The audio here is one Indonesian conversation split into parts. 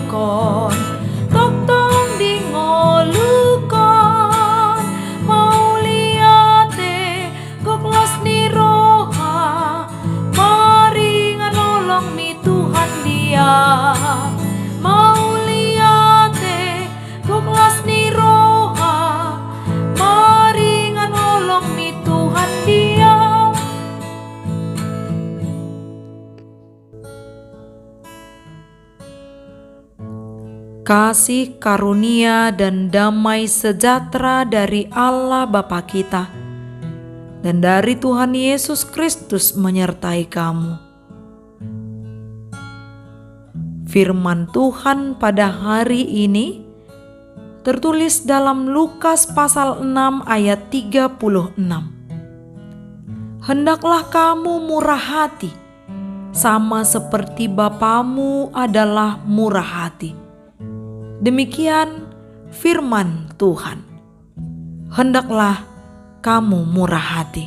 kon, tok tong di ngolu kon, mau liate goklos ni roha, mari nganolong mi Tuhan dia. Mau liate goklos ni roha, mari nganolong mi Tuhan dia. Kasih karunia dan damai sejahtera dari Allah Bapa kita dan dari Tuhan Yesus Kristus menyertai kamu. Firman Tuhan pada hari ini tertulis dalam Lukas pasal 6 ayat 36. Hendaklah kamu murah hati, sama seperti Bapamu adalah murah hati. Demikian firman Tuhan. Hendaklah kamu murah hati.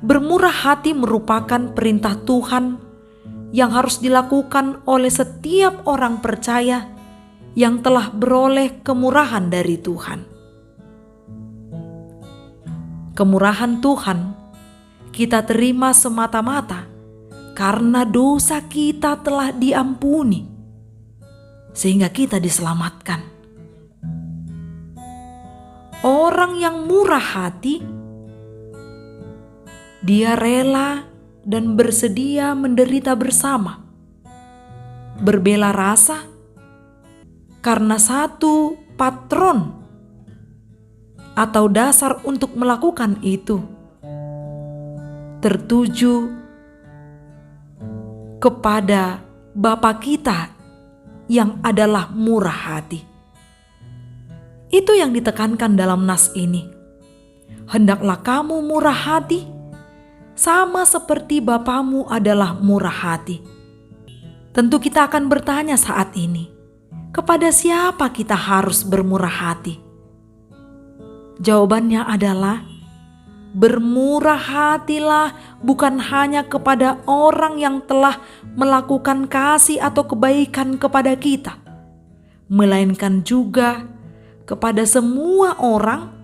Bermurah hati merupakan perintah Tuhan yang harus dilakukan oleh setiap orang percaya yang telah beroleh kemurahan dari Tuhan. Kemurahan Tuhan kita terima semata-mata karena dosa kita telah diampuni, sehingga kita diselamatkan. Orang yang murah hati, dia rela dan bersedia menderita bersama, berbela rasa karena satu patron atau dasar untuk melakukan itu tertuju kepada Bapa kita yang adalah murah hati. Itu yang ditekankan dalam nas ini. Hendaklah kamu murah hati, sama seperti Bapamu adalah murah hati. Tentu kita akan bertanya saat ini, kepada siapa kita harus bermurah hati? Jawabannya adalah, bermurah hatilah bukan hanya kepada orang yang telah melakukan kasih atau kebaikan kepada kita, melainkan juga kepada semua orang,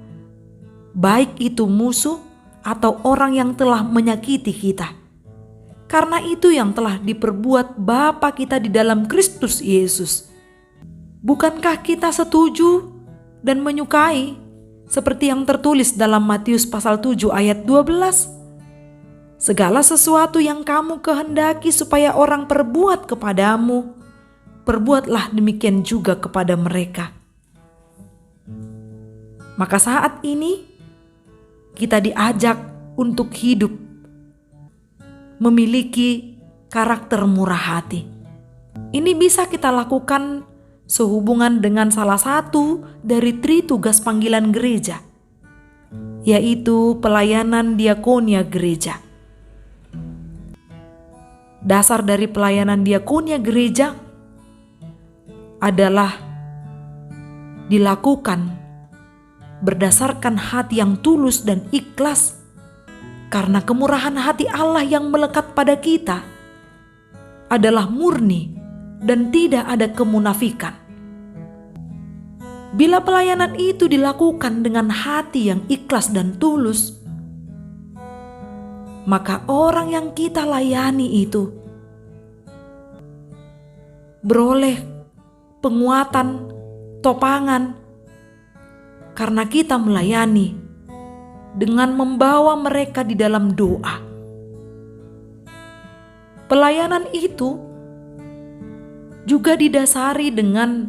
baik itu musuh atau orang yang telah menyakiti kita. Karena itu yang telah diperbuat Bapa kita di dalam Kristus Yesus. Bukankah kita setuju dan menyukai seperti yang tertulis dalam Matius pasal 7 ayat 12. Segala sesuatu yang kamu kehendaki supaya orang perbuat kepadamu, perbuatlah demikian juga kepada mereka. Maka saat ini kita diajak untuk hidup memiliki karakter murah hati. Ini bisa kita lakukan sehubungan dengan salah satu dari 3 tugas panggilan gereja, yaitu pelayanan diakonia gereja. Dasar dari pelayanan diakonia gereja adalah dilakukan berdasarkan hati yang tulus dan ikhlas, karena kemurahan hati Allah yang melekat pada kita adalah murni dan tidak ada kemunafikan. Bila pelayanan itu dilakukan dengan hati yang ikhlas dan tulus, maka orang yang kita layani itu beroleh penguatan, topangan, karena kita melayani dengan membawa mereka di dalam doa. Pelayanan itu juga didasari dengan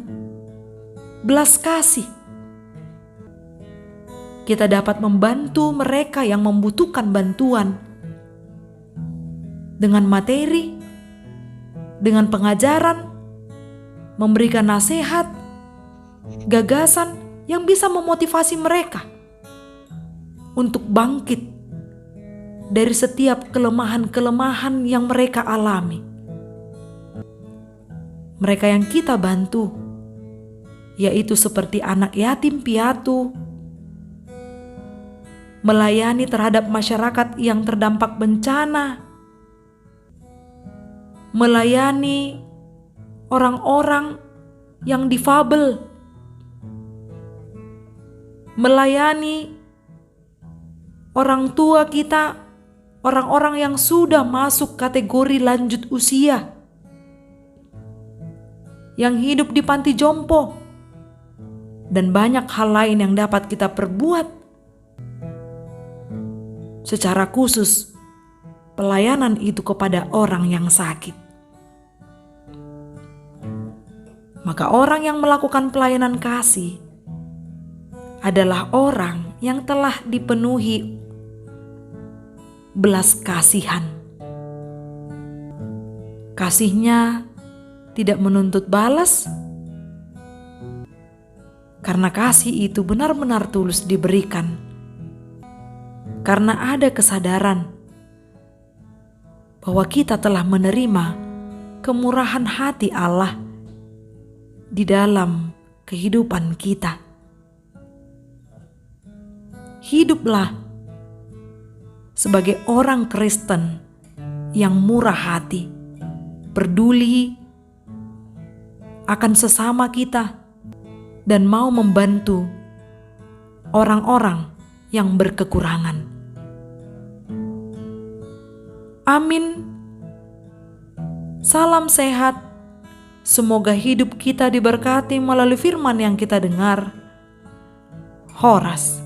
belas kasih. Kita dapat membantu mereka yang membutuhkan bantuan dengan materi, dengan pengajaran, memberikan nasihat, gagasan yang bisa memotivasi mereka untuk bangkit dari setiap kelemahan-kelemahan yang mereka alami. Mereka yang kita bantu, yaitu seperti anak yatim piatu, melayani terhadap masyarakat yang terdampak bencana, melayani orang-orang yang difabel, melayani orang tua kita, orang-orang yang sudah masuk kategori lanjut usia, yang hidup di panti jompo, dan banyak hal lain yang dapat kita perbuat. Secara khusus, pelayanan itu kepada orang yang sakit. Maka orang yang melakukan pelayanan kasih adalah orang yang telah dipenuhi belas kasihan. Kasihnya tidak menuntut balas, karena kasih itu benar-benar tulus diberikan, karena ada kesadaran bahwa kita telah menerima kemurahan hati Allah di dalam kehidupan kita. Hiduplah sebagai orang Kristen yang murah hati, peduli akan sesama kita, dan mau membantu orang-orang yang berkekurangan. Amin. Salam sehat. Semoga hidup kita diberkati melalui firman yang kita dengar. Horas.